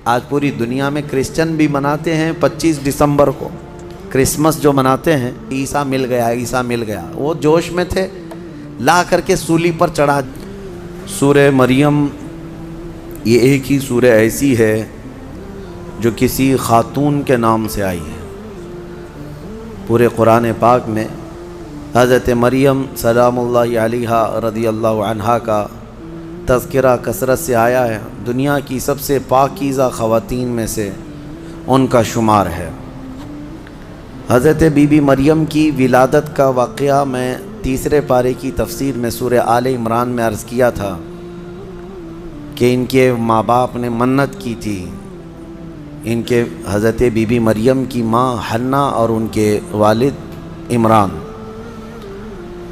آج پوری دنیا میں کرسچن بھی مناتے ہیں 25 دسمبر کو کرسمس جو مناتے ہیں، عیسیٰ مل گیا، عیسیٰ مل گیا، وہ جوش میں تھے، لا کر کے سولی پر چڑھا۔ سورہ مریم یہ ایک ہی سورہ ایسی ہے جو کسی خاتون کے نام سے آئی ہے۔ پورے قرآن پاک میں حضرت مریم سلام اللہ علیہا رضی اللہ عنہا کا تذکرہ کثرت سے آیا ہے۔ دنیا کی سب سے پاکیزہ خواتین میں سے ان کا شمار ہے۔ حضرت بی بی مریم کی ولادت کا واقعہ میں تیسرے پارے کی تفسیر میں سورہ آل عمران میں عرض کیا تھا کہ ان کے ماں باپ نے منت کی تھی، ان کے حضرت بی بی مریم کی ماں حنہ اور ان کے والد عمران،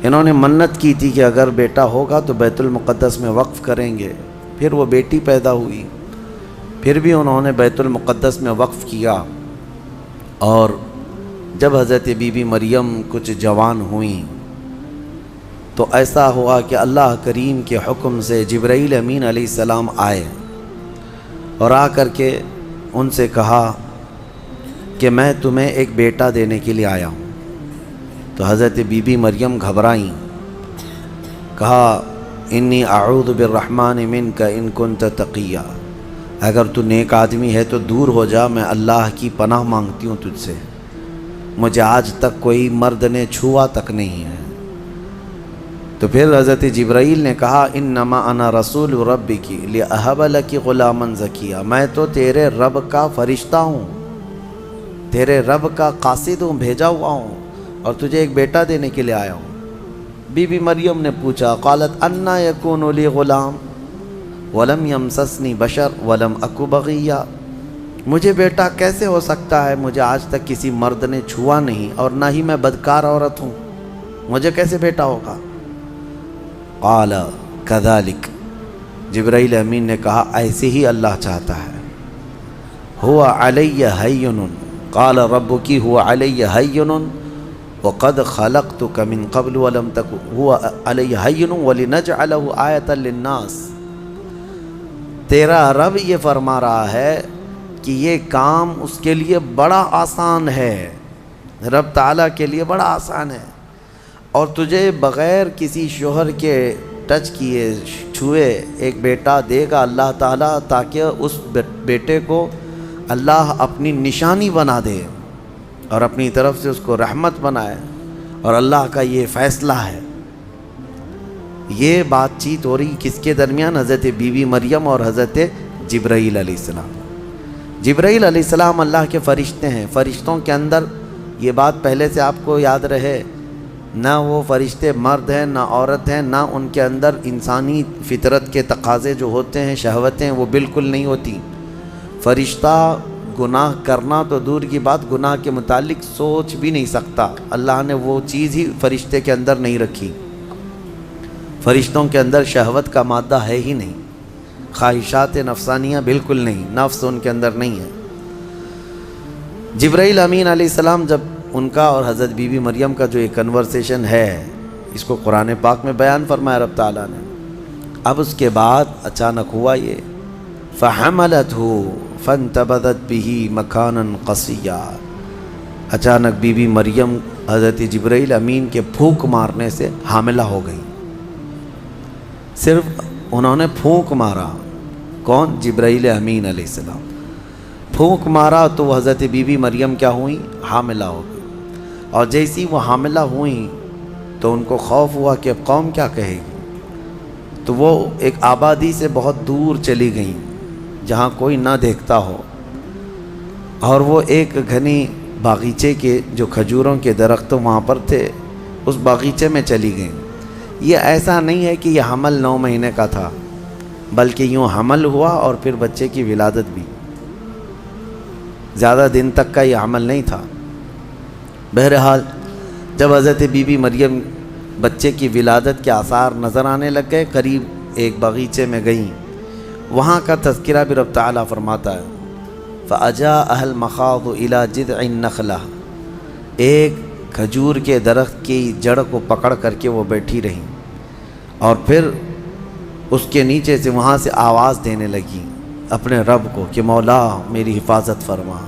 انہوں نے منت کی تھی کہ اگر بیٹا ہوگا تو بیت المقدس میں وقف کریں گے۔ پھر وہ بیٹی پیدا ہوئی، پھر بھی انہوں نے بیت المقدس میں وقف کیا، اور جب حضرت بی بی مریم کچھ جوان ہوئیں تو ایسا ہوا کہ اللہ کریم کے حکم سے جبرائیل امین علیہ السلام آئے اور آ کر کے ان سے کہا کہ میں تمہیں ایک بیٹا دینے کے لیے آیا ہوں۔ تو حضرت بی بی مریم گھبرائیں، کہا انی اعوذ بالرحمن منک ان کنت تقیا، اگر تو نیک آدمی ہے تو دور ہو جا، میں اللہ کی پناہ مانگتی ہوں تجھ سے، مجھے آج تک کوئی مرد نے چھوا تک نہیں ہے۔ تو پھر حضرت جبرائیل نے کہا انما انا رسول ربک لاہب لک غلاما زکیا، میں تو تیرے رب کا فرشتہ ہوں، تیرے رب کا قاصد ہوں، بھیجا ہوا ہوں، اور تجھے ایک بیٹا دینے کے لیے آیا ہوں۔ بی بی مریم نے پوچھا، قالت انا یکون لی غلام ولم یمسسنی بشر ولم اک بغیا، مجھے بیٹا کیسے ہو سکتا ہے، مجھے آج تک کسی مرد نے چھوا نہیں اور نہ ہی میں بدکار عورت ہوں، مجھے کیسے بیٹا ہوگا؟ قال کذالک، جبرائیل امین نے کہا ایسے ہی اللہ چاہتا ہے۔ هو علی ہین، قال ربک هو علی ہین وقد خلقتک من قبل ولم تک هو علی ہین ولنجعلہ آیۃ للناس، تیرا رب یہ فرما رہا ہے کہ یہ کام اس کے لیے بڑا آسان ہے، رب تعالیٰ کے لیے بڑا آسان ہے، اور تجھے بغیر کسی شوہر کے ٹچ کیے چھوئے ایک بیٹا دے گا اللہ تعالیٰ، تاکہ اس بیٹے کو اللہ اپنی نشانی بنا دے اور اپنی طرف سے اس کو رحمت بنائے، اور اللہ کا یہ فیصلہ ہے۔ یہ بات چیت ہو رہی کس کے درمیان؟ حضرت بی بی مریم اور حضرت جبرائیل علیہ السلام۔ جبرائیل علیہ السلام اللہ کے فرشتے ہیں، فرشتوں کے اندر یہ بات پہلے سے آپ کو یاد رہے، نہ وہ فرشتے مرد ہیں نہ عورت ہیں، نہ ان کے اندر انسانی فطرت کے تقاضے جو ہوتے ہیں، شہوتیں، وہ بالکل نہیں ہوتی۔ فرشتہ گناہ کرنا تو دور کی بات، گناہ کے متعلق سوچ بھی نہیں سکتا، اللہ نے وہ چیز ہی فرشتے کے اندر نہیں رکھی۔ فرشتوں کے اندر شہوت کا مادہ ہے ہی نہیں، خواہشات نفسانیہ بالکل نہیں، نفس ان کے اندر نہیں ہے۔ جبرائیل امین علیہ السلام جب ان کا اور حضرت بی بی مریم کا جو ایک کنورسیشن ہے، اس کو قرآن پاک میں بیان فرمایا رب تعالیٰ نے۔ اب اس کے بعد اچانک ہوا یہ، فَحَمَلَتْهُ فَانْتَبَذَتْ بِهِ مَكَانًا قَصِيًّا، اچانک بی بی مریم حضرت جبرائیل امین کے پھونک مارنے سے حاملہ ہو گئی۔ صرف انہوں نے پھونک مارا، کون؟ جبرائیل امین علیہ السلام، پھونک مارا تو وہ حضرت بی بی مریم کیا ہوئیں؟ حاملہ ہو گئی، اور جیسی وہ حاملہ ہوئیں تو ان کو خوف ہوا کہ اب قوم کیا کہے گی، تو وہ ایک آبادی سے بہت دور چلی گئیں جہاں کوئی نہ دیکھتا ہو، اور وہ ایک گھنی باغیچے کے جو کھجوروں کے درخت وہاں پر تھے، اس باغیچے میں چلی گئیں۔ یہ ایسا نہیں ہے کہ یہ حمل 9 مہینے کا تھا، بلکہ یوں حمل ہوا اور پھر بچے کی ولادت بھی، زیادہ دن تک کا یہ حمل نہیں تھا۔ بہرحال جب حضرت بی بی مریم بچے کی ولادت کے آثار نظر آنے لگ گئے، قریب ایک باغیچے میں گئیں، وہاں کا تذکرہ بھی رب تعالیٰ فرماتا ہے، فَأَجَاءَهَا الْمَخَاضُ إِلَى جِذْعِ النَّخْلَةِ، ایک کھجور کے درخت کی جڑ کو پکڑ کر کے وہ بیٹھی رہیں، اور پھر اس کے نیچے سے وہاں سے آواز دینے لگی، اپنے رب کو کہ مولا میری حفاظت فرما.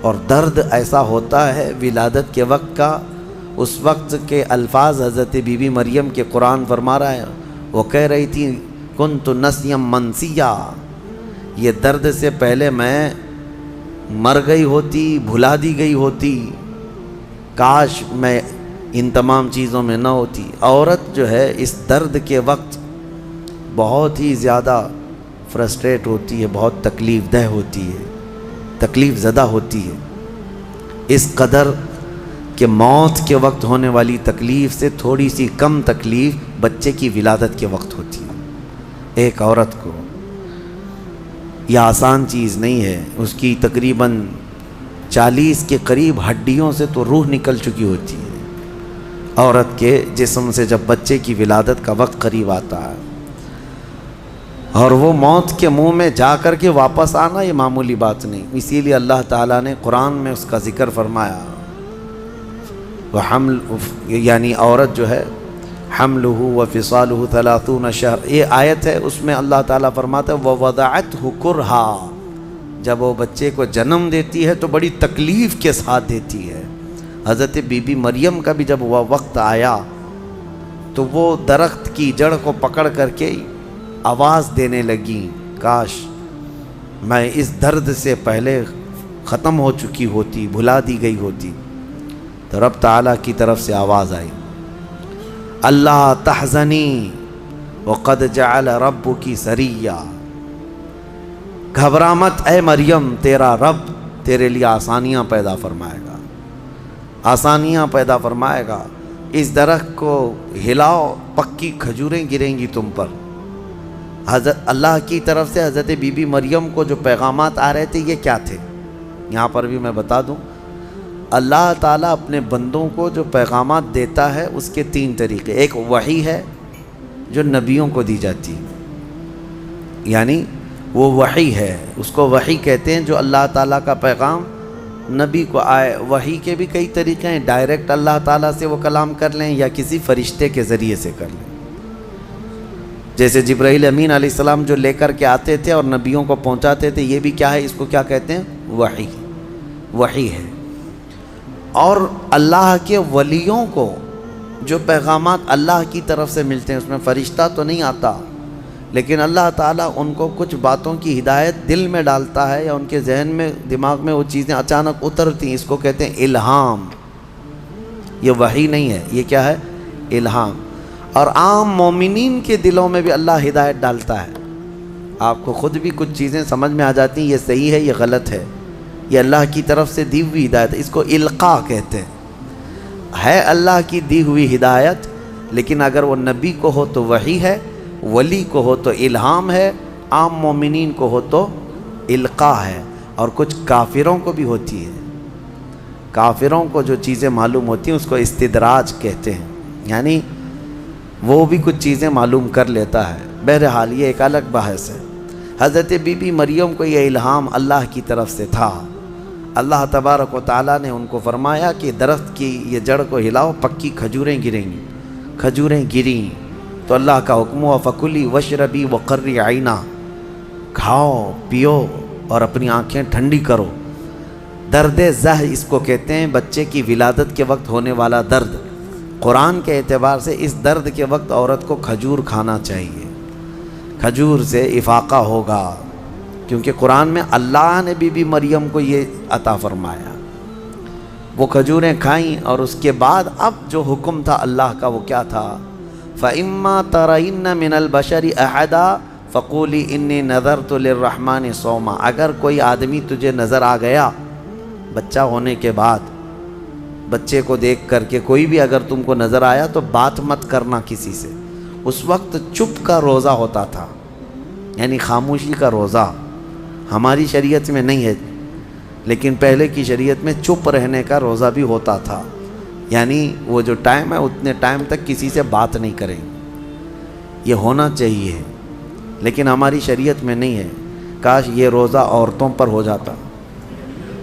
اور درد ایسا ہوتا ہے ولادت کے وقت کا، اس وقت کے الفاظ حضرت بی بی مریم کے قرآن فرما رہا ہے، وہ کہہ رہی تھی کنت نسیم منسیا، یہ درد سے پہلے میں مر گئی ہوتی، بھلا دی گئی ہوتی، کاش میں ان تمام چیزوں میں نہ ہوتی. عورت جو ہے اس درد کے وقت بہت ہی زیادہ فرسٹریٹ ہوتی ہے، بہت تکلیف دہ ہوتی ہے، تکلیف زدہ ہوتی ہے، اس قدر کہ موت کے وقت ہونے والی تکلیف سے تھوڑی سی کم تکلیف بچے کی ولادت کے وقت ہوتی ہے. ایک عورت کو یہ آسان چیز نہیں ہے، اس کی تقریباً 40 کے قریب ہڈیوں سے تو روح نکل چکی ہوتی ہے عورت کے جسم سے جب بچے کی ولادت کا وقت قریب آتا ہے. اور وہ موت کے منہ میں جا کر کے واپس آنا یہ معمولی بات نہیں. اسی لیے اللہ تعالیٰ نے قرآن میں اس کا ذکر فرمایا، وہ حمل یعنی عورت جو ہے حملہ وفصالہ 30 شہر، یہ آیت ہے، اس میں اللہ تعالیٰ فرماتا ہے ووضعتہ کرہا، جب وہ بچے کو جنم دیتی ہے تو بڑی تکلیف کے ساتھ دیتی ہے. حضرت بی بی مریم کا بھی جب وہ وقت آیا تو وہ درخت کی جڑ کو پکڑ کر کے آواز دینے لگی، کاش میں اس درد سے پہلے ختم ہو چکی ہوتی، بھلا دی گئی ہوتی. تو رب تعالیٰ کی طرف سے آواز آئی، اللہ تحزنی وقد جعل ربکی سریا، گھبرا مت اے مریم، تیرا رب تیرے لیے آسانیاں پیدا فرمائے گا، آسانیاں پیدا فرمائے گا. اس درخت کو ہلاؤ، پکی کھجوریں گریں گی تم پر. حضرت اللہ کی طرف سے حضرت بی بی مریم کو جو پیغامات آ رہے تھے یہ کیا تھے، یہاں پر بھی میں بتا دوں. اللہ تعالیٰ اپنے بندوں کو جو پیغامات دیتا ہے اس کے 3 طریقے. ایک وحی ہے جو نبیوں کو دی جاتی ہے، یعنی وہ وحی ہے، اس کو وحی کہتے ہیں، جو اللہ تعالیٰ کا پیغام نبی کو آئے. وحی کے بھی کئی طریقے ہیں، ڈائریکٹ اللہ تعالیٰ سے وہ کلام کر لیں یا کسی فرشتے کے ذریعے سے کر لیں. جیسے جبرائیل امین علیہ السلام جو لے کر کے آتے تھے اور نبیوں کو پہنچاتے تھے، یہ بھی کیا ہے، اس کو کیا کہتے ہیں، وحی، وحی ہے. اور اللہ کے ولیوں کو جو پیغامات اللہ کی طرف سے ملتے ہیں اس میں فرشتہ تو نہیں آتا، لیکن اللہ تعالیٰ ان کو کچھ باتوں کی ہدایت دل میں ڈالتا ہے یا ان کے ذہن میں، دماغ میں وہ چیزیں اچانک اترتی ہیں، اس کو کہتے ہیں الہام. یہ وحی نہیں ہے، یہ کیا ہے، الہام. اور عام مومنین کے دلوں میں بھی اللہ ہدایت ڈالتا ہے. آپ کو خود بھی کچھ چیزیں سمجھ میں آ جاتی ہیں، یہ صحیح ہے، یہ غلط ہے، یہ اللہ کی طرف سے دی ہوئی ہدایت ہے. اس کو القاء کہتے ہیں. ہے اللہ کی دی ہوئی ہدایت، لیکن اگر وہ نبی کو ہو تو وحی ہے، ولی کو ہو تو الہام ہے، عام مومنین کو ہو تو القاء ہے. اور کچھ کافروں کو بھی ہوتی ہے، کافروں کو جو چیزیں معلوم ہوتی ہیں اس کو استدراج کہتے ہیں، یعنی وہ بھی کچھ چیزیں معلوم کر لیتا ہے. بہرحال یہ ایک الگ بحث ہے. حضرت بی بی مریم کو یہ الہام اللہ کی طرف سے تھا. اللہ تبارک و تعالیٰ نے ان کو فرمایا کہ درخت کی یہ جڑ کو ہلاؤ، پکی کھجوریں گریں گی. کھجوریں گریں تو اللہ کا حکم ہوا فکلی وشربی وقری عینا، کھاؤ پیو اور اپنی آنکھیں ٹھنڈی کرو. درد زہ اس کو کہتے ہیں، بچے کی ولادت کے وقت ہونے والا درد. قرآن کے اعتبار سے اس درد کے وقت عورت کو کھجور کھانا چاہیے، کھجور سے افاقہ ہوگا، کیونکہ قرآن میں اللہ نے بی بی مریم کو یہ عطا فرمایا. وہ کھجوریں کھائیں اور اس کے بعد اب جو حکم تھا اللہ کا وہ کیا تھا، فَإِمَّا تَرَيِنَّ مِنَ الْبَشَرِ أَحَدًا فَقُولِي إِنِّي نَذَرْتُ لِلرَّحْمَنِ صَوْمًا. اگر کوئی آدمی تجھے نظر آ گیا بچہ ہونے کے بعد، بچے کو دیکھ کر کے کوئی بھی اگر تم کو نظر آیا تو بات مت کرنا کسی سے. اس وقت چپ کا روزہ ہوتا تھا، یعنی خاموشی کا روزہ. ہماری شریعت میں نہیں ہے، لیکن پہلے کی شریعت میں چپ رہنے کا روزہ بھی ہوتا تھا، یعنی وہ جو ٹائم ہے اتنے ٹائم تک کسی سے بات نہیں کریں. یہ ہونا چاہیے، لیکن ہماری شریعت میں نہیں ہے. کاش یہ روزہ عورتوں پر ہو جاتا،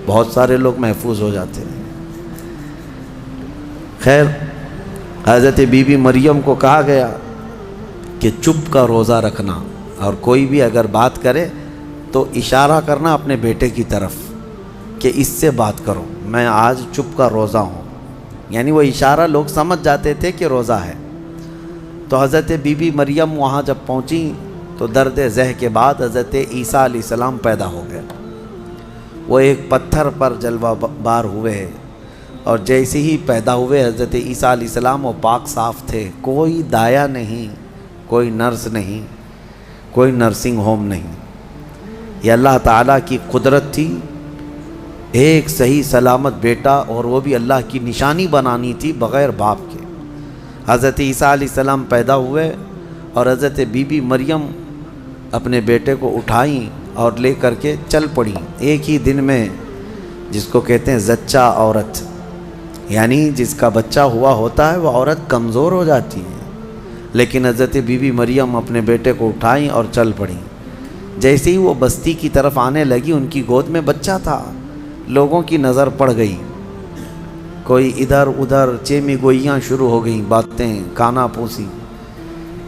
بہت سارے لوگ محفوظ ہو جاتے ہیں. خیر، حضرت بی بی مریم کو کہا گیا کہ چپ کا روزہ رکھنا، اور کوئی بھی اگر بات کرے تو اشارہ کرنا اپنے بیٹے کی طرف کہ اس سے بات کرو، میں آج چپ کا روزہ ہوں، یعنی وہ اشارہ لوگ سمجھ جاتے تھے کہ روزہ ہے۔ تو حضرت بی بی مریم وہاں جب پہنچی تو درد ذہ کے بعد حضرت عیسیٰ علیہ السلام پیدا ہو گئے۔ وہ ایک پتھر پر جلوہ بار ہوئے، اور جیسے ہی پیدا ہوئے حضرت عیسیٰ علیہ السلام وہ پاک صاف تھے، کوئی دایا نہیں، کوئی نرس نہیں، کوئی نرسنگ ہوم نہیں۔ یہ اللہ تعالیٰ کی قدرت تھی، ایک صحیح سلامت بیٹا، اور وہ بھی اللہ کی نشانی بنانی تھی بغیر باپ کے۔ حضرت عیسیٰ علیہ السلام پیدا ہوئے اور حضرت بی بی مریم اپنے بیٹے کو اٹھائیں اور لے کر کے چل پڑیں ایک ہی دن میں، جس کو کہتے ہیں زچہ عورت، یعنی جس کا بچہ ہوا ہوتا ہے وہ عورت کمزور ہو جاتی ہے، لیکن حضرت بی بی مریم اپنے بیٹے کو اٹھائیں اور چل پڑیں۔ جیسے ہی وہ بستی کی طرف آنے لگی، ان کی گود میں بچہ تھا، لوگوں کی نظر پڑ گئی، کوئی ادھر ادھر چیمی گوئیاں شروع ہو گئیں، باتیں کانا پوسی،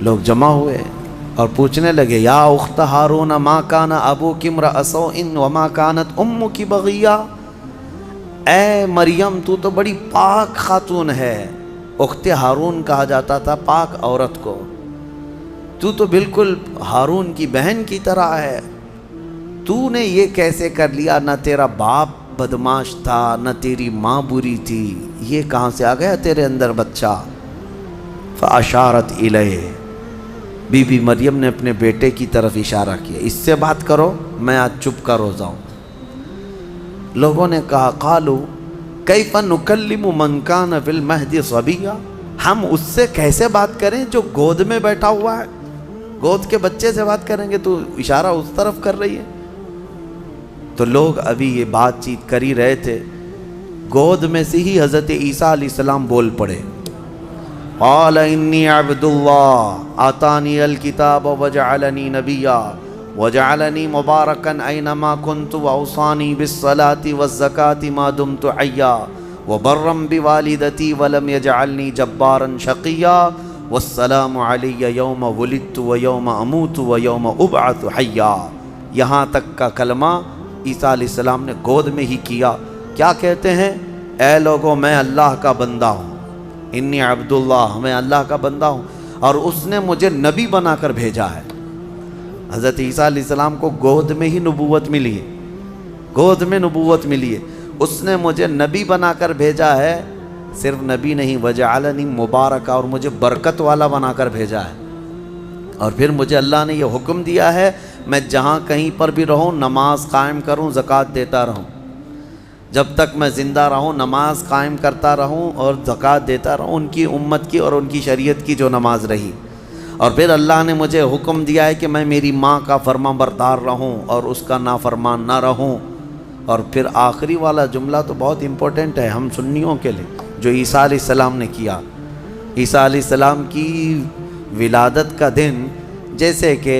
لوگ جمع ہوئے اور پوچھنے لگے، یا اخت ہارون ما کان ابوک امرأ سوء وما کانت امک بغیہ، اے مریم تو تو بڑی پاک خاتون ہے، اخت ہارون کہا جاتا تھا پاک عورت کو، تو تو بالکل ہارون کی بہن کی طرح ہے، تو نے یہ کیسے کر لیا؟ نہ تیرا باپ بدماش تھا، نہ تیری ماں بری تھی، یہ کہاں سے آ گیا تیرے اندر بچہ؟ فاشارت الیہ، بی بی مریم نے اپنے بیٹے کی طرف اشارہ کیا، اس سے بات کرو، میں آج چپ کا روزہ ہوں۔ لوگوں نے کہا، قالوا کیف نکلم من کان فی المہد صبیا، ہم اس سے کیسے بات کریں جو گود میں بیٹھا ہوا ہے؟ گود کے بچے سے بات کریں گے؟ تو اشارہ اس طرف کر رہی ہے۔ تو لوگ ابھی یہ بات چیت کر ہی رہے تھے، گود میں سے ہی حضرت عیسیٰ علیہ السلام بول پڑے، قال انی عبد اللہ آتانی الکتاب وجعلنی نبیا وجعلنی مبارکا اینما کنت واوصانی بالصلاة والزکاة ما دمت حیا وبرا بوالدتی ولم یجعلنی جبارا شقیا والسلام علی یوم ولدت ویوم اموت ویوم ابعث حیا۔ یہاں تک کا کلمہ عیسیٰ علیہ السلام نے گود میں ہی کیا۔ کیا کہتے ہیں؟ اے لوگوں، میں اللہ کا بندہ ہوں، انی عبداللہ، میں اللہ کا بندہ ہوں، اور اس نے مجھے نبی بنا کر بھیجا ہے۔ حضرت عیسیٰ علیہ السلام کو گود میں ہی نبوت ملی ہے، گود میں نبوت ملی ہے، اس نے مجھے نبی بنا کر بھیجا ہے۔ صرف نبی نہیں، وجعلنی مبارکہ، اور مجھے برکت والا بنا کر بھیجا ہے۔ اور پھر مجھے اللہ نے یہ حکم دیا ہے میں جہاں کہیں پر بھی رہوں نماز قائم کروں، زکوٰۃ دیتا رہوں، جب تک میں زندہ رہوں نماز قائم کرتا رہوں اور زکوٰۃ دیتا رہوں، ان کی امت کی اور ان کی شریعت کی جو نماز رہی۔ اور پھر اللہ نے مجھے حکم دیا ہے کہ میں میری ماں کا فرما بردار رہوں اور اس کا نافرمان نہ رہوں۔ اور پھر آخری والا جملہ تو بہت امپورٹنٹ ہے ہم سنیوں کے لیے، جو عیسیٰ علیہ السلام نے کیا۔ عیسیٰ علیہ السلام کی ولادت کا دن، جیسے کہ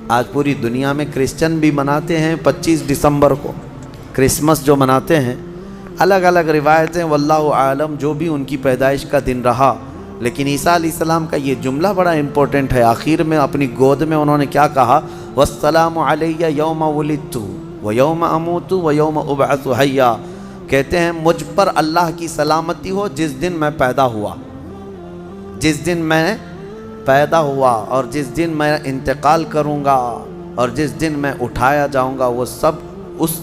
آج پوری دنیا میں کرسچن بھی مناتے ہیں 25 دسمبر کو، کرسمس جو مناتے ہیں، الگ الگ روایتیں واللہ عالم جو بھی ان کی پیدائش کا دن رہا، لیکن عیسیٰ علیہ السلام کا یہ جملہ بڑا امپورٹنٹ ہے۔ آخر میں اپنی گود میں انہوں نے کیا کہا؟ والسلام علی یوم ولدت ویوم اموت ویوم ابعث حیا، کہتے ہیں مجھ پر اللہ کی سلامتی ہو جس دن میں پیدا ہوا، جس دن میں پیدا ہوا، اور جس دن میں انتقال کروں گا، اور جس دن میں اٹھایا جاؤں گا، وہ سب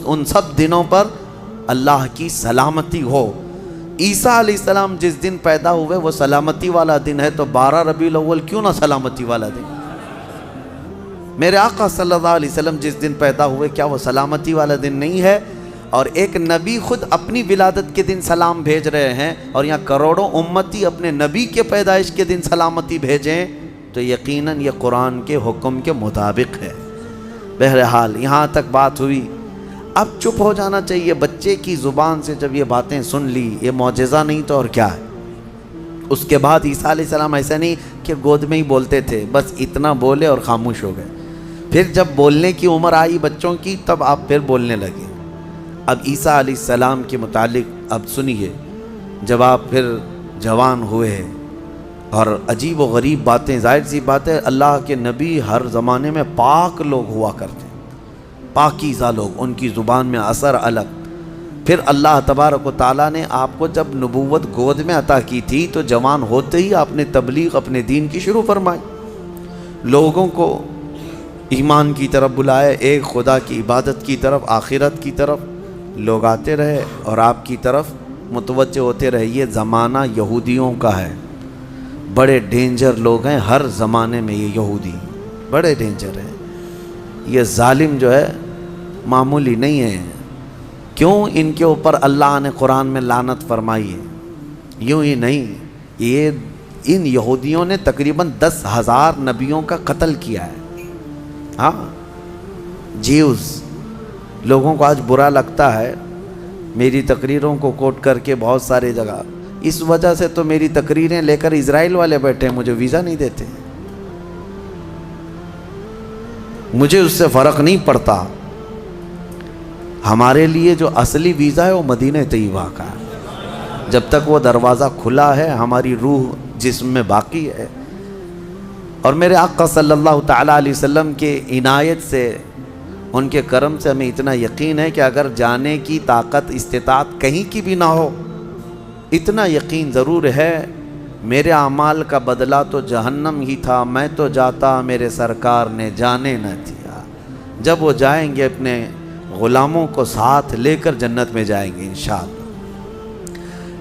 ان سب دنوں پر اللہ کی سلامتی ہو۔ عیسیٰ علیہ السلام جس دن پیدا ہوئے وہ سلامتی والا دن ہے، تو 12 ربیع الاول کیوں نہ سلامتی والا دن؟ میرے آقا صلی اللہ علیہ وسلم جس دن پیدا ہوئے کیا وہ سلامتی والا دن نہیں ہے؟ اور ایک نبی خود اپنی ولادت کے دن سلام بھیج رہے ہیں، اور یہاں کروڑوں امتی اپنے نبی کے پیدائش کے دن سلامتی بھیجیں، تو یقیناً یہ قرآن کے حکم کے مطابق ہے۔ بہرحال یہاں تک بات ہوئی، اب چپ ہو جانا چاہیے۔ بچے کی زبان سے جب یہ باتیں سن لی، یہ معجزہ نہیں تو اور کیا ہے؟ اس کے بعد عیسیٰ علیہ السلام ایسا نہیں کہ گود میں ہی بولتے تھے، بس اتنا بولے اور خاموش ہو گئے۔ پھر جب بولنے کی عمر آئی بچوں کی، تب آپ پھر بولنے لگے۔ اب عیسیٰ علیہ السلام کے متعلق اب سنیے، جب آپ پھر جوان ہوئے اور عجیب و غریب باتیں، ظاہر سی بات ہے اللہ کے نبی ہر زمانے میں پاک لوگ ہوا کرتے، پاکیزہ لوگ، ان کی زبان میں اثر الگ۔ پھر اللہ تبارک و تعالیٰ نے آپ کو جب نبوت گود میں عطا کی تھی تو جوان ہوتے ہی آپ نے تبلیغ اپنے دین کی شروع فرمائی، لوگوں کو ایمان کی طرف بلائے، ایک خدا کی عبادت کی طرف، آخرت کی طرف لوگ آتے رہے اور آپ کی طرف متوجہ ہوتے رہے۔ یہ زمانہ یہودیوں کا ہے، بڑے ڈینجر لوگ ہیں ہر زمانے میں، یہ یہودی بڑے ڈینجر ہیں۔ یہ ظالم جو ہے معمولی نہیں ہے، کیوں ان کے اوپر اللہ نے قرآن میں لعنت فرمائی ہے؟ یوں ہی نہیں، یہ ان یہودیوں نے تقریباً 10,000 نبیوں کا قتل کیا ہے۔ ہاں، جیوز لوگوں کو آج برا لگتا ہے میری تقریروں کو کوٹ کر کے بہت سارے جگہ، اس وجہ سے تو میری تقریریں لے کر اسرائیل والے بیٹھے ہیں، مجھے ویزا نہیں دیتے، مجھے اس سے فرق نہیں پڑتا۔ ہمارے لیے جو اصلی ویزا ہے وہ مدینہ طیبہ کا ہے، جب تک وہ دروازہ کھلا ہے ہماری روح جسم میں باقی ہے۔ اور میرے آقا صلی اللہ تعالیٰ علیہ وسلم کے عنایت سے، ان کے کرم سے ہمیں اتنا یقین ہے کہ اگر جانے کی طاقت استطاعت کہیں کی بھی نہ ہو، اتنا یقین ضرور ہے میرے اعمال کا بدلہ تو جہنم ہی تھا، میں تو جاتا میرے سرکار نے جانے نہ دیا۔ جب وہ جائیں گے اپنے غلاموں کو ساتھ لے کر جنت میں جائیں گے انشاءاللہ۔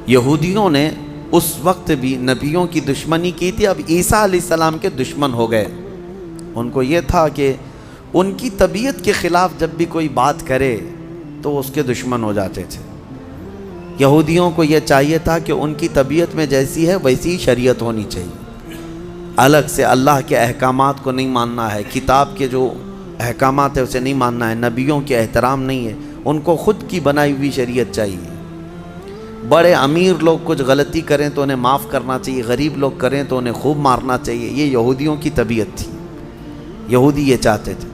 یہودیوں نے اس وقت بھی نبیوں کی دشمنی کی تھی، اب عیسیٰ علیہ السلام کے دشمن ہو گئے۔ ان کو یہ تھا کہ ان کی طبیعت کے خلاف جب بھی کوئی بات کرے تو اس کے دشمن ہو جاتے تھے۔ یہودیوں کو یہ چاہیے تھا کہ ان کی طبیعت میں جیسی ہے ویسی شریعت ہونی چاہیے، الگ سے اللہ کے احکامات کو نہیں ماننا ہے، کتاب کے جو احکامات ہے اسے نہیں ماننا ہے، نبیوں کے احترام نہیں ہے، ان کو خود کی بنائی ہوئی شریعت چاہیے۔ بڑے امیر لوگ کچھ غلطی کریں تو انہیں معاف کرنا چاہیے، غریب لوگ کریں تو انہیں خوب مارنا چاہیے، یہ یہودیوں کی طبیعت تھی، یہودی یہ چاہتے تھے۔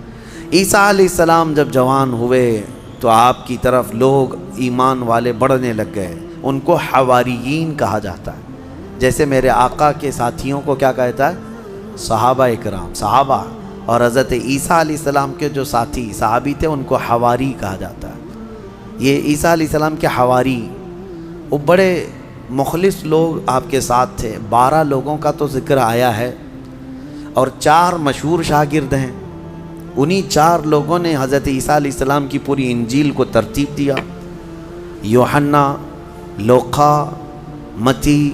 عیسیٰ علیہ السلام جب جوان ہوئے تو آپ کی طرف لوگ ایمان والے بڑھنے لگ گئے، ان کو حواریین کہا جاتا ہے، جیسے میرے آقا کے ساتھیوں کو کیا کہتا ہے؟ صحابہ اکرام، صحابہ، اور حضرت عیسیٰ علیہ السلام کے جو ساتھی صحابی تھے ان کو حواری کہا جاتا ہے۔ یہ عیسیٰ علیہ السلام کے حواری، وہ بڑے مخلص لوگ آپ کے ساتھ تھے۔ 12 لوگوں کا تو ذکر آیا ہے اور 4 مشہور شاگرد ہیں، انہی 4 لوگوں نے حضرت عیسیٰ علیہ السلام کی پوری انجیل کو ترتیب دیا۔ یوحنا، لوقا، متی،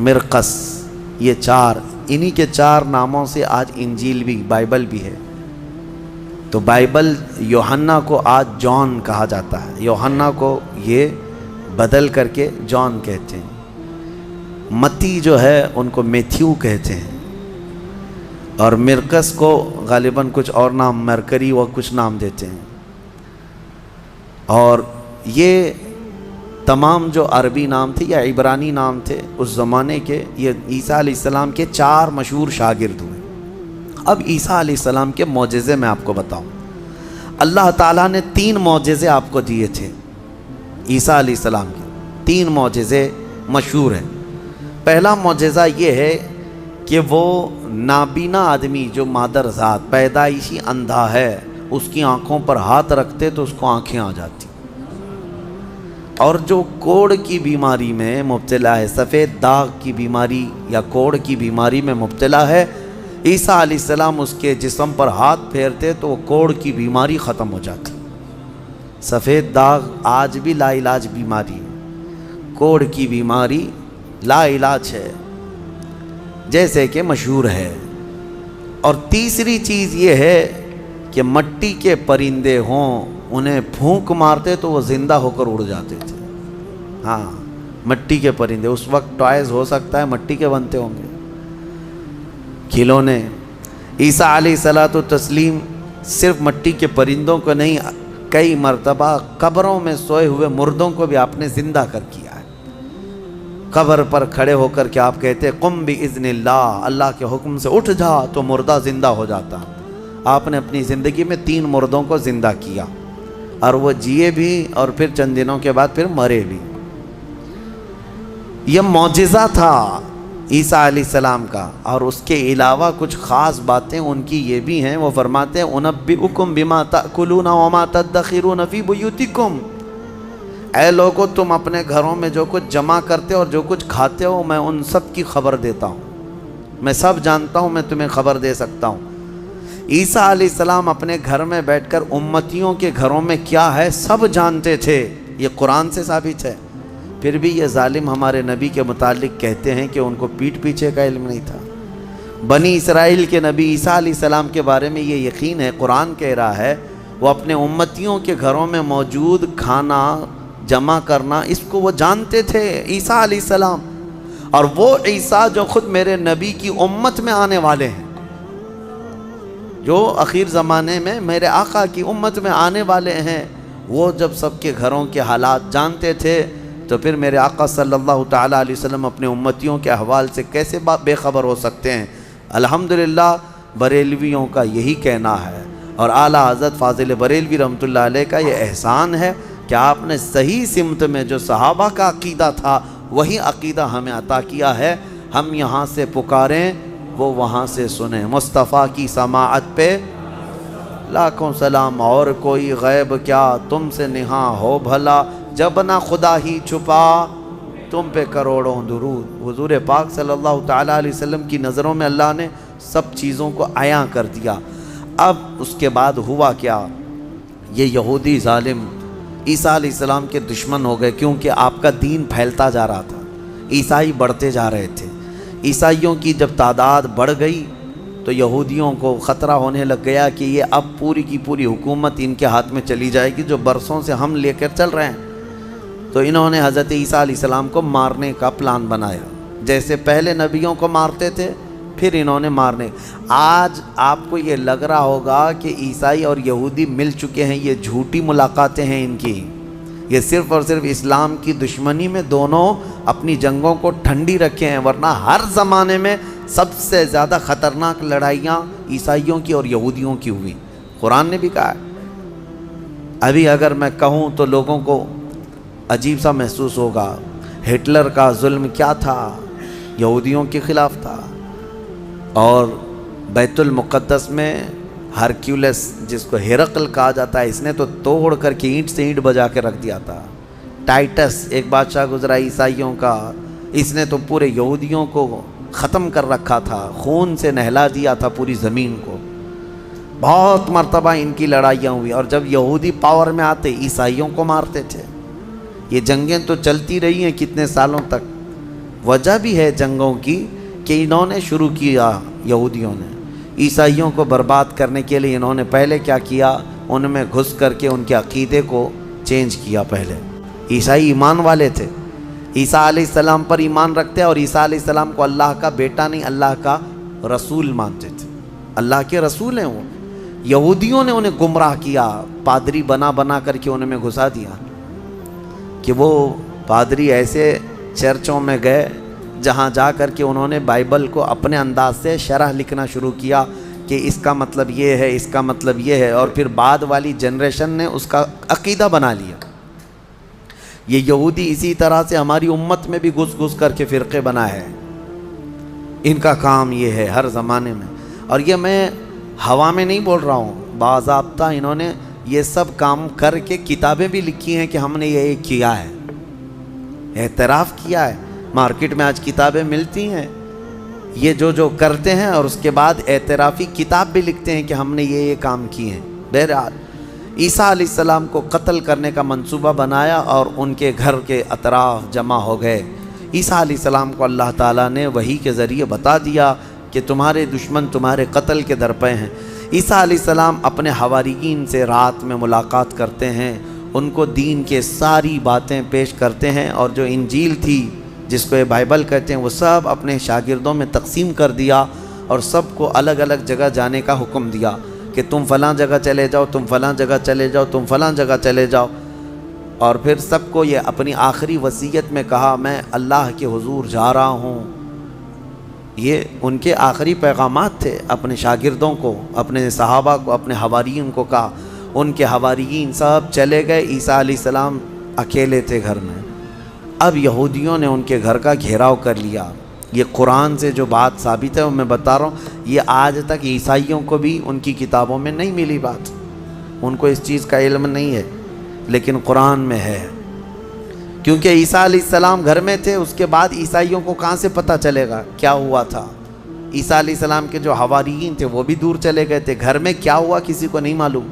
مرقس، یہ 4، انہی کے 4 ناموں سے آج انجیل بھی، بائبل بھی ہے۔ تو بائبل یوحنا کو آج جان کہا جاتا ہے، یوحنا کو یہ بدل کر کے جان کہتے ہیں۔ متی جو ہے ان کو میتھیو کہتے ہیں، اور مرقس کو غالباً کچھ اور نام، مرکری و کچھ نام دیتے ہیں۔ اور یہ تمام جو عربی نام تھے یا عبرانی نام تھے اس زمانے کے، یہ عیسیٰ علیہ السلام کے 4 مشہور شاگرد ہوئے۔ اب عیسیٰ علیہ السلام کے معجزے میں آپ کو بتاؤں، اللہ تعالیٰ نے 3 معجزے آپ کو دیے تھے عیسیٰ علیہ السلام کے، 3 معجزے مشہور ہیں۔ پہلا معجزہ یہ ہے کہ وہ نابینا آدمی جو مادر ذات پیدائشی اندھا ہے، اس کی آنکھوں پر ہاتھ رکھتے تو اس کو آنکھیں آ جاتی، اور جو کوڑ کی بیماری میں مبتلا ہے، سفید داغ کی بیماری یا کوڑ کی بیماری میں مبتلا ہے، عیسیٰ علیہ السلام اس کے جسم پر ہاتھ پھیرتے تو وہ کوڑ کی بیماری ختم ہو جاتی۔ سفید داغ آج بھی لا علاج بیماری ہے، کوڑ کی بیماری لا علاج ہے، جیسے کہ مشہور ہے۔ اور تیسری چیز یہ ہے کہ مٹی کے پرندے ہوں، انہیں پھونک مارتے تو وہ زندہ ہو کر اڑ جاتے تھے۔ ہاں، مٹی کے پرندے، اس وقت ٹوائز ہو سکتا ہے مٹی کے بنتے ہوں گے، کھلونے۔ عیسیٰ علیہ الصلوۃ والتسلیم صرف مٹی کے پرندوں کو نہیں، کئی مرتبہ قبروں میں سوئے ہوئے مردوں کو بھی آپ نے زندہ کر کیا ہے۔ قبر پر کھڑے ہو کر کے آپ کہتے قم باذن اللہ، اللہ کے حکم سے اٹھ جا، تو مردہ زندہ ہو جاتا۔ آپ نے اپنی زندگی میں 3 مردوں کو زندہ کیا، اور وہ جیے بھی اور پھر چند دنوں کے بعد پھر مرے بھی۔ یہ معجزہ تھا عیسیٰ علیہ السلام کا، اور اس کے علاوہ کچھ خاص باتیں ان کی یہ بھی ہیں. وہ فرماتے ہیں اُنَبِّئُكُم بِمَا تَأْكُلُونَ وَمَا تَدَّخِرُونَ فِي بُيُوتِكُم، اے لوگو تم اپنے گھروں میں جو کچھ جمع کرتے ہو اور جو کچھ کھاتے ہو میں ان سب کی خبر دیتا ہوں، میں سب جانتا ہوں، میں تمہیں خبر دے سکتا ہوں. عیسیٰ علیہ السلام اپنے گھر میں بیٹھ کر امتیوں کے گھروں میں کیا ہے سب جانتے تھے. یہ قرآن سے ثابت ہے. پھر بھی یہ ظالم ہمارے نبی کے متعلق کہتے ہیں کہ ان کو پیٹھ پیچھے کا علم نہیں تھا. بنی اسرائیل کے نبی عیسیٰ علیہ السلام کے بارے میں یہ یقین ہے، قرآن کہہ رہا ہے وہ اپنے امتیوں کے گھروں میں موجود کھانا جمع کرنا اس کو وہ جانتے تھے عیسیٰ علیہ السلام. اور وہ عیسیٰ جو خود میرے نبی کی امت میں آنے والے ہیں، جو اخیر زمانے میں میرے آقا کی امت میں آنے والے ہیں، وہ جب سب کے گھروں کے حالات جانتے تھے تو پھر میرے آقا صلی اللہ تعالیٰ علیہ وسلم اپنے امتیوں کے احوال سے کیسے بے خبر ہو سکتے ہیں؟ الحمدللہ بریلویوں کا یہی کہنا ہے، اور اعلیٰ حضرت فاضل بریلوی رحمۃ اللہ علیہ کا یہ احسان ہے کہ آپ نے صحیح سمت میں جو صحابہ کا عقیدہ تھا وہی عقیدہ ہمیں عطا کیا ہے. ہم یہاں سے پکاریں وہ وہاں سے سنیں. مصطفیٰ کی سماعت پہ لاکھوں سلام، اور کوئی غیب کیا تم سے نہاں ہو بھلا، جب نہ خدا ہی چھپا تم پہ کروڑوں درود. حضور پاک صلی اللہ تعالیٰ علیہ وسلم کی نظروں میں اللہ نے سب چیزوں کو عیاں کر دیا. اب اس کے بعد ہوا کیا؟ یہ یہودی ظالم عیسیٰ علیہ السلام کے دشمن ہو گئے، کیونکہ آپ کا دین پھیلتا جا رہا تھا، عیسائی بڑھتے جا رہے تھے. عیسائیوں کی جب تعداد بڑھ گئی تو یہودیوں کو خطرہ ہونے لگ گیا کہ یہ اب پوری کی پوری حکومت ان کے ہاتھ میں چلی جائے گی جو برسوں سے ہم لے کر چل رہے ہیں. تو انہوں نے حضرت عیسیٰ علیہ السلام کو مارنے کا پلان بنایا. جیسے پہلے نبیوں کو مارتے تھے پھر انہوں نے مارنے. آج آپ کو یہ لگ رہا ہوگا کہ عیسائی اور یہودی مل چکے ہیں، یہ جھوٹی ملاقاتیں ہیں ان کی. یہ صرف اور صرف اسلام کی دشمنی میں دونوں اپنی جنگوں کو ٹھنڈی رکھے ہیں، ورنہ ہر زمانے میں سب سے زیادہ خطرناک لڑائیاں عیسائیوں کی اور یہودیوں کی ہوئی. قرآن نے بھی کہا ہے. ابھی اگر میں کہوں تو لوگوں کو عجیب سا محسوس ہوگا. ہٹلر کا ظلم کیا تھا؟ یہودیوں کے خلاف تھا. اور بیت المقدس میں ہرکیولس جس کو ہرقل کہا جاتا ہے، اس نے تو توڑ کر کے اینٹ سے اینٹ بجا کے رکھ دیا تھا. ٹائٹس ایک بادشاہ گزرا عیسائیوں کا، اس نے تو پورے یہودیوں کو ختم کر رکھا تھا، خون سے نہلا دیا تھا پوری زمین کو. بہت مرتبہ ان کی لڑائیاں ہوئی، اور جب یہودی پاور میں آتے عیسائیوں کو مارتے تھے. یہ جنگیں تو چلتی رہی ہیں کتنے سالوں تک. وجہ بھی ہے جنگوں کی کہ انہوں نے شروع کیا، یہودیوں نے عیسائیوں کو برباد کرنے کے لیے. انہوں نے پہلے کیا کیا؟ ان میں گھس کر کے ان کے عقیدے کو چینج کیا. پہلے عیسائی ایمان والے تھے، عیسیٰ علیہ السلام پر ایمان رکھتے، اور عیسیٰ علیہ السلام کو اللہ کا بیٹا نہیں اللہ کا رسول مانتے تھے. اللہ کے رسول ہیں وہ. یہودیوں نے انہیں گمراہ کیا، پادری بنا بنا کر کے انہیں میں گھسا دیا کہ وہ پادری ایسے چرچوں میں گئے جہاں جا کر کے انہوں نے بائبل کو اپنے انداز سے شرح لکھنا شروع کیا کہ اس کا مطلب یہ ہے، اس کا مطلب یہ ہے، اور پھر بعد والی جنریشن نے اس کا عقیدہ بنا لیا. یہ یہودی اسی طرح سے ہماری امت میں بھی گھس گھس کر کے فرقے بنا ہے. ان کا کام یہ ہے ہر زمانے میں. اور یہ میں ہوا میں نہیں بول رہا ہوں، باضابطہ انہوں نے یہ سب کام کر کے کتابیں بھی لکھی ہیں کہ ہم نے یہ کیا ہے، اعتراف کیا ہے. مارکیٹ میں آج کتابیں ملتی ہیں یہ جو کرتے ہیں، اور اس کے بعد اعترافی کتاب بھی لکھتے ہیں کہ ہم نے یہ کام کیے ہیں. بہرحال عیسیٰ علیہ السلام کو قتل کرنے کا منصوبہ بنایا اور ان کے گھر کے اطراف جمع ہو گئے. عیسیٰ علیہ السلام کو اللہ تعالیٰ نے وحی کے ذریعے بتا دیا کہ تمہارے دشمن تمہارے قتل کے درپے ہیں. عیسیٰ علیہ السلام اپنے حواریین سے رات میں ملاقات کرتے ہیں، ان کو دین کے ساری باتیں پیش کرتے ہیں، اور جو انجیل تھی جس کو یہ بائبل کہتے ہیں وہ سب اپنے شاگردوں میں تقسیم کر دیا، اور سب کو الگ الگ جگہ جانے کا حکم دیا کہ تم فلاں جگہ چلے جاؤ، تم فلاں جگہ چلے جاؤ، تم فلاں جگہ چلے جاؤ. اور پھر سب کو یہ اپنی آخری وصیت میں کہا میں اللہ کے حضور جا رہا ہوں. یہ ان کے آخری پیغامات تھے اپنے شاگردوں کو، اپنے صحابہ کو، اپنے حواریین کو کہا. ان کے حواریین سب چلے گئے، عیسیٰ علیہ السلام اکیلے تھے گھر میں. اب یہودیوں نے ان کے گھر کا گھیراؤ کر لیا. یہ قرآن سے جو بات ثابت ہے وہ میں بتا رہا ہوں، یہ آج تک عیسائیوں کو بھی ان کی کتابوں میں نہیں ملی بات، ان کو اس چیز کا علم نہیں ہے، لیکن قرآن میں ہے، کیونکہ عیسیٰ علیہ السلام گھر میں تھے، اس کے بعد عیسائیوں کو کہاں سے پتہ چلے گا کیا ہوا تھا؟ عیسیٰ علیہ السلام کے جو حواریین تھے وہ بھی دور چلے گئے تھے، گھر میں کیا ہوا کسی کو نہیں معلوم۔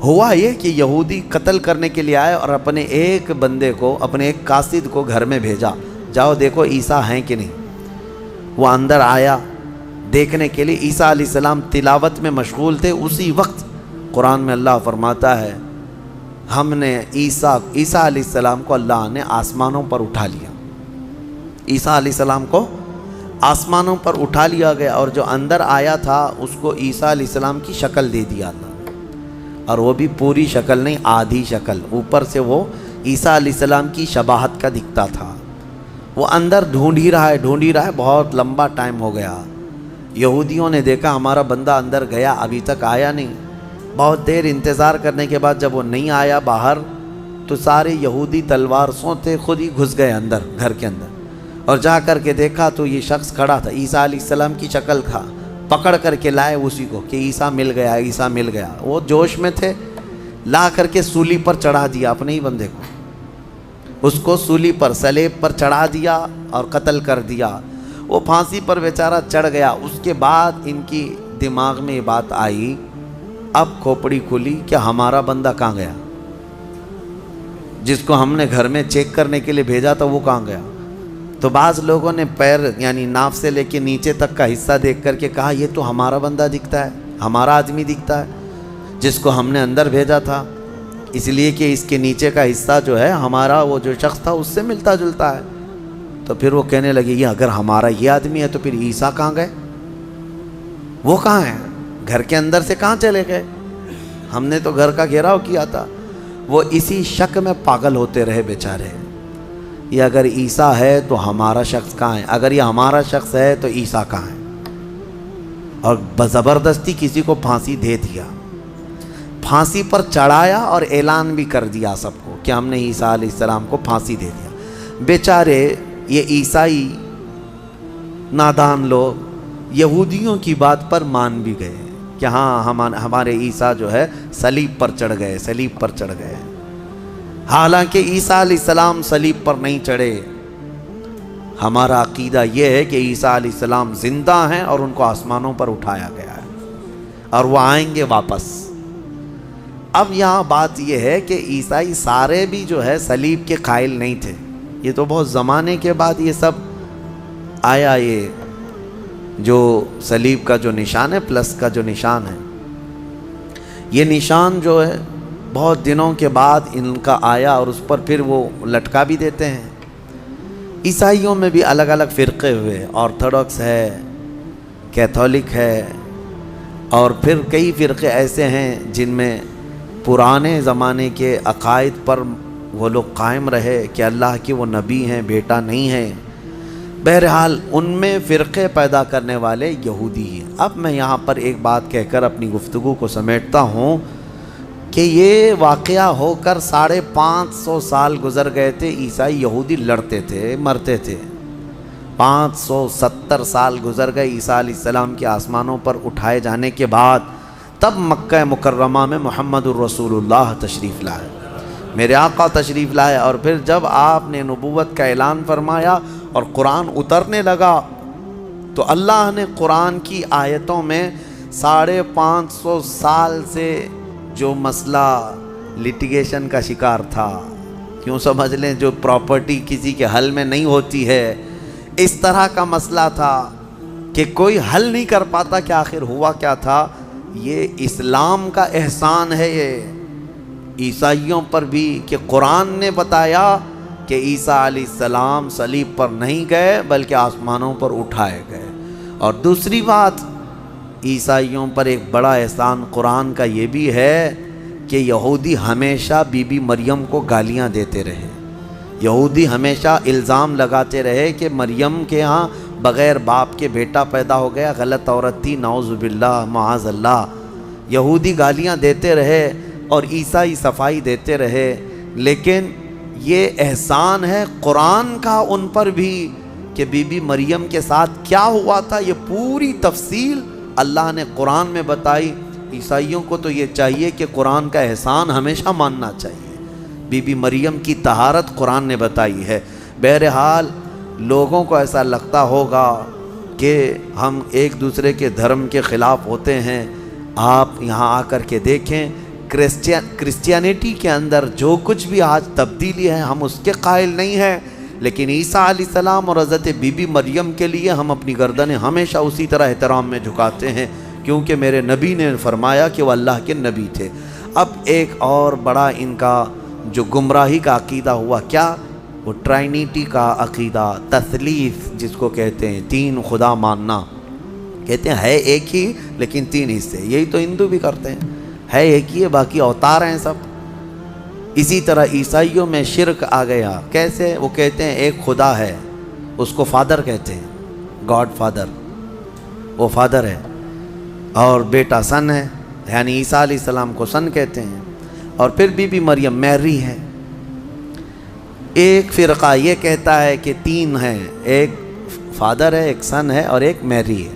ہوا یہ کہ یہودی قتل کرنے کے لیے آئے اور اپنے ایک بندے کو، اپنے ایک قاصد کو گھر میں بھیجا، جاؤ دیکھو عیسیٰ ہیں کہ نہیں۔ وہ اندر آیا دیکھنے کے لیے، عیسیٰ علیہ السلام تلاوت میں مشغول تھے، اسی وقت قرآن میں اللہ فرماتا ہے ہم نے عیسیٰ علیہ السلام کو اللہ نے آسمانوں پر اٹھا لیا، عیسیٰ علیہ السلام کو آسمانوں پر اٹھا لیا گیا، اور جو اندر آیا تھا اس کو عیسیٰ علیہ السلام کی شکل دے دیا اللہ نے، اور وہ بھی پوری شکل نہیں، آدھی شکل، اوپر سے وہ عیسیٰ علیہ السلام کی شباہت کا دکھتا تھا۔ وہ اندر ڈھونڈ ہی رہا ہے، بہت لمبا ٹائم ہو گیا، یہودیوں نے دیکھا ہمارا بندہ اندر گیا ابھی تک آیا نہیں، بہت دیر انتظار کرنے کے بعد جب وہ نہیں آیا باہر، تو سارے یہودی تلوار سوتے خود ہی گھس گئے اندر، گھر کے اندر، اور جا کر کے دیکھا تو یہ شخص کھڑا تھا، عیسیٰ علیہ السلام کی شکل تھا، پکڑ کر کے لائے اسی کو کہ عیسیٰ مل گیا، عیسیٰ مل گیا۔ وہ جوش میں تھے، لا کر کے سولی پر چڑھا دیا اپنے ہی بندے کو، اس کو سولی پر، سلیب پر چڑھا دیا اور قتل کر دیا۔ وہ پھانسی پر بیچارہ چڑھ گیا۔ اس کے بعد ان کی دماغ میں یہ بات آئی، اب کھوپڑی کھلی کہ ہمارا بندہ کہاں گیا، جس کو ہم نے گھر میں چیک کرنے کے لیے بھیجا تھا وہ کہاں گیا؟ تو بعض لوگوں نے پیر یعنی ناف سے لے کے نیچے تک کا حصہ دیکھ کر کے کہا یہ تو ہمارا بندہ دکھتا ہے، ہمارا آدمی دکھتا ہے جس کو ہم نے اندر بھیجا تھا، اس لیے کہ اس کے نیچے کا حصہ جو ہے ہمارا وہ جو شخص تھا اس سے ملتا جلتا ہے۔ تو پھر وہ کہنے لگے یہ اگر ہمارا یہ آدمی ہے تو پھر عیسیٰ کہاں گئے، وہ کہاں ہیں، گھر کے اندر سے کہاں چلے گئے، ہم نے تو گھر کا گھیراؤ کیا تھا۔ وہ اسی شک میں پاگل ہوتے رہے بیچارے، یہ اگر عیسیٰ ہے تو ہمارا شخص کہاں ہے، اگر یہ ہمارا شخص ہے تو عیسیٰ کہاں ہے، اور زبردستی کسی کو پھانسی دے دیا، پھانسی پر چڑھایا اور اعلان بھی کر دیا سب کو کہ ہم نے عیسیٰ علیہ السلام کو پھانسی دے دیا۔ بیچارے یہ عیسائی نادان لوگ یہودیوں کی بات پر مان بھی گئے کہ ہاں ہمارے عیسیٰ جو ہے صلیب پر چڑھ گئے، صلیب پر چڑھ گئے، حالانکہ عیسیٰ علیہ السلام صلیب پر نہیں چڑھے۔ ہمارا عقیدہ یہ ہے کہ عیسیٰ علیہ السلام زندہ ہیں اور ان کو آسمانوں پر اٹھایا گیا ہے اور وہ آئیں گے واپس۔ اب یہاں بات یہ ہے کہ عیسائی سارے بھی جو ہے صلیب کے قائل نہیں تھے، یہ تو بہت زمانے کے بعد یہ سب آیا، یہ جو صلیب کا جو نشان ہے پلس کا جو نشان ہے، یہ نشان جو ہے بہت دنوں کے بعد ان کا آیا اور اس پر پھر وہ لٹکا بھی دیتے ہیں۔ عیسائیوں میں بھی الگ الگ فرقے ہوئے، آرتھوڈکس ہے، کیتھولک ہے، اور پھر کئی فرقے ایسے ہیں جن میں پرانے زمانے کے عقائد پر وہ لوگ قائم رہے کہ اللہ کے وہ نبی ہیں، بیٹا نہیں ہے۔ بہرحال ان میں فرقے پیدا کرنے والے یہودی ہیں۔ اب میں یہاں پر ایک بات کہہ کر اپنی گفتگو کو سمیٹتا ہوں کہ یہ واقعہ ہو کر 550 سال گزر گئے تھے، عیسائی یہودی لڑتے تھے، مرتے تھے، 570 سال گزر گئے عیسیٰ علیہ السلام کے آسمانوں پر اٹھائے جانے کے بعد، تب مکہ مکرمہ میں محمد الرسول اللہ تشریف لائے، میرے آقا تشریف لائے، اور پھر جب آپ نے نبوت کا اعلان فرمایا اور قرآن اترنے لگا تو اللہ نے قرآن کی آیتوں میں 550 سال سے جو مسئلہ لٹیگیشن کا شکار تھا، کیوں سمجھ لیں جو پراپرٹی کسی کے حل میں نہیں ہوتی ہے، اس طرح کا مسئلہ تھا کہ کوئی حل نہیں کر پاتا کہ آخر ہوا کیا تھا۔ یہ اسلام کا احسان ہے یہ عیسائیوں پر بھی کہ قرآن نے بتایا کہ عیسیٰ علیہ السلام صلیب پر نہیں گئے بلکہ آسمانوں پر اٹھائے گئے۔ اور دوسری بات، عیسائیوں پر ایک بڑا احسان قرآن کا یہ بھی ہے کہ یہودی ہمیشہ بی بی مریم کو گالیاں دیتے رہے، یہودی ہمیشہ الزام لگاتے رہے کہ مریم کے ہاں بغیر باپ کے بیٹا پیدا ہو گیا، غلط عورت تھی، نعوذ باللہ معاذ اللہ، یہودی گالیاں دیتے رہے اور عیسائی صفائی دیتے رہے۔ لیکن یہ احسان ہے قرآن کا ان پر بھی کہ بی بی مریم کے ساتھ کیا ہوا تھا، یہ پوری تفصیل اللہ نے قرآن میں بتائی۔ عیسائیوں کو تو یہ چاہیے کہ قرآن کا احسان ہمیشہ ماننا چاہیے۔ بی بی مریم کی طہارت قرآن نے بتائی ہے۔ بہرحال لوگوں کو ایسا لگتا ہوگا کہ ہم ایک دوسرے کے دھرم کے خلاف ہوتے ہیں۔ آپ یہاں آ کر کے دیکھیں، کرسچینٹی کے اندر جو کچھ بھی آج تبدیلی ہے ہم اس کے قائل نہیں ہیں، لیکن عیسیٰ علیہ السلام اور حضرت بی بی مریم کے لیے ہم اپنی گردنیں ہمیشہ اسی طرح احترام میں جھکاتے ہیں، کیونکہ میرے نبی نے فرمایا کہ وہ اللہ کے نبی تھے۔ اب ایک اور بڑا ان کا جو گمراہی کا عقیدہ ہوا، کیا؟ وہ ٹرائنیٹی کا عقیدہ، تثلیث جس کو کہتے ہیں، تین خدا ماننا۔ کہتے ہیں ہے ایک ہی لیکن تین حصے، یہی تو ہندو بھی کرتے ہیں، ہے ایک ہی ہے باقی اوتار ہیں سب۔ اسی طرح عیسائیوں میں شرک آ گیا۔ کیسے؟ وہ کہتے ہیں ایک خدا ہے، اس کو فادر کہتے ہیں، گاڈ فادر، وہ فادر ہے، اور بیٹا سن ہے، یعنی عیسیٰ علیہ السلام کو سن کہتے ہیں۔ اور پھر بی بی مریم میری ہے۔ ایک فرقہ یہ کہتا ہے کہ تین ہیں، ایک فادر ہے، ایک سن ہے اور ایک میری ہے،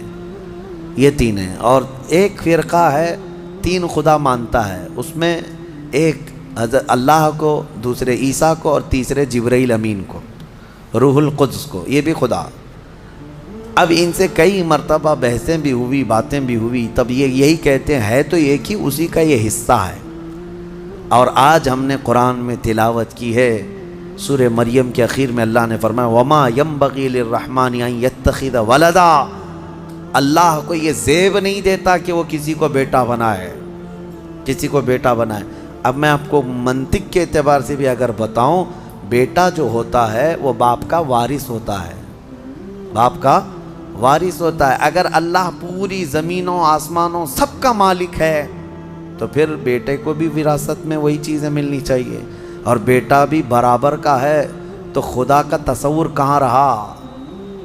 یہ تین ہیں۔ اور ایک فرقہ ہے تین خدا مانتا ہے، اس میں ایک حضرت اللہ کو، دوسرے عیسیٰ کو اور تیسرے جبرائیل امین کو، روح القدس کو، یہ بھی خدا۔ اب ان سے کئی مرتبہ بحثیں بھی ہوئی، باتیں بھی ہوئی، تب یہ یہی کہتے ہیں ہے تو ایک ہی، اسی کا یہ حصہ ہے۔ اور آج ہم نے قرآن میں تلاوت کی ہے، سورہ مریم کے اخیر میں اللہ نے فرمایا وَمَا يَنبَغِي لِلرَّحْمَنِ أَن يَتَّخِذَ وَلَدًا، اللہ کو یہ زیب نہیں دیتا کہ وہ کسی کو بیٹا بنائے، کسی کو بیٹا بنائے۔ اب میں آپ کو منطق کے اعتبار سے بھی اگر بتاؤں، بیٹا جو ہوتا ہے وہ باپ کا وارث ہوتا ہے، باپ کا وارث ہوتا ہے۔ اگر اللہ پوری زمینوں آسمانوں سب کا مالک ہے تو پھر بیٹے کو بھی وراثت میں وہی چیزیں ملنی چاہیے، اور بیٹا بھی برابر کا ہے، تو خدا کا تصور کہاں رہا؟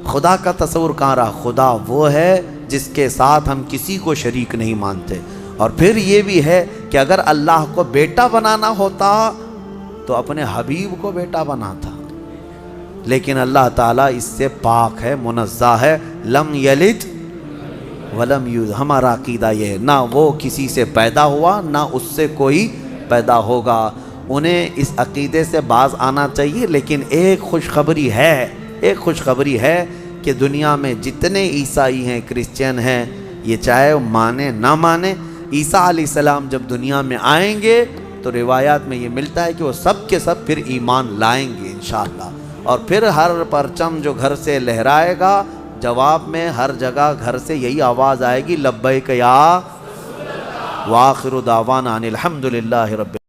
خدا کا تصور کہاں رہا؟ خدا وہ ہے جس کے ساتھ ہم کسی کو شریک نہیں مانتے۔ اور پھر یہ بھی ہے کہ اگر اللہ کو بیٹا بنانا ہوتا تو اپنے حبیب کو بیٹا بناتا، لیکن اللہ تعالیٰ اس سے پاک ہے، منزہ ہے، لم یلد ولم یولد۔ ہمارا عقیدہ یہ ہے، نہ وہ کسی سے پیدا ہوا نہ اس سے کوئی پیدا ہوگا۔ انہیں اس عقیدے سے باز آنا چاہیے۔ لیکن ایک خوشخبری ہے کہ دنیا میں جتنے عیسائی ہیں، کرسچین ہیں، یہ چاہے مانے نہ مانے، عیسیٰ علیہ السلام جب دنیا میں آئیں گے تو روایات میں یہ ملتا ہے کہ وہ سب کے سب پھر ایمان لائیں گے انشاءاللہ، اور پھر ہر پرچم جو گھر سے لہرائے گا، جواب میں ہر جگہ گھر سے یہی آواز آئے گی لبیک یا وآخر دعوانا ان الحمدللہ رب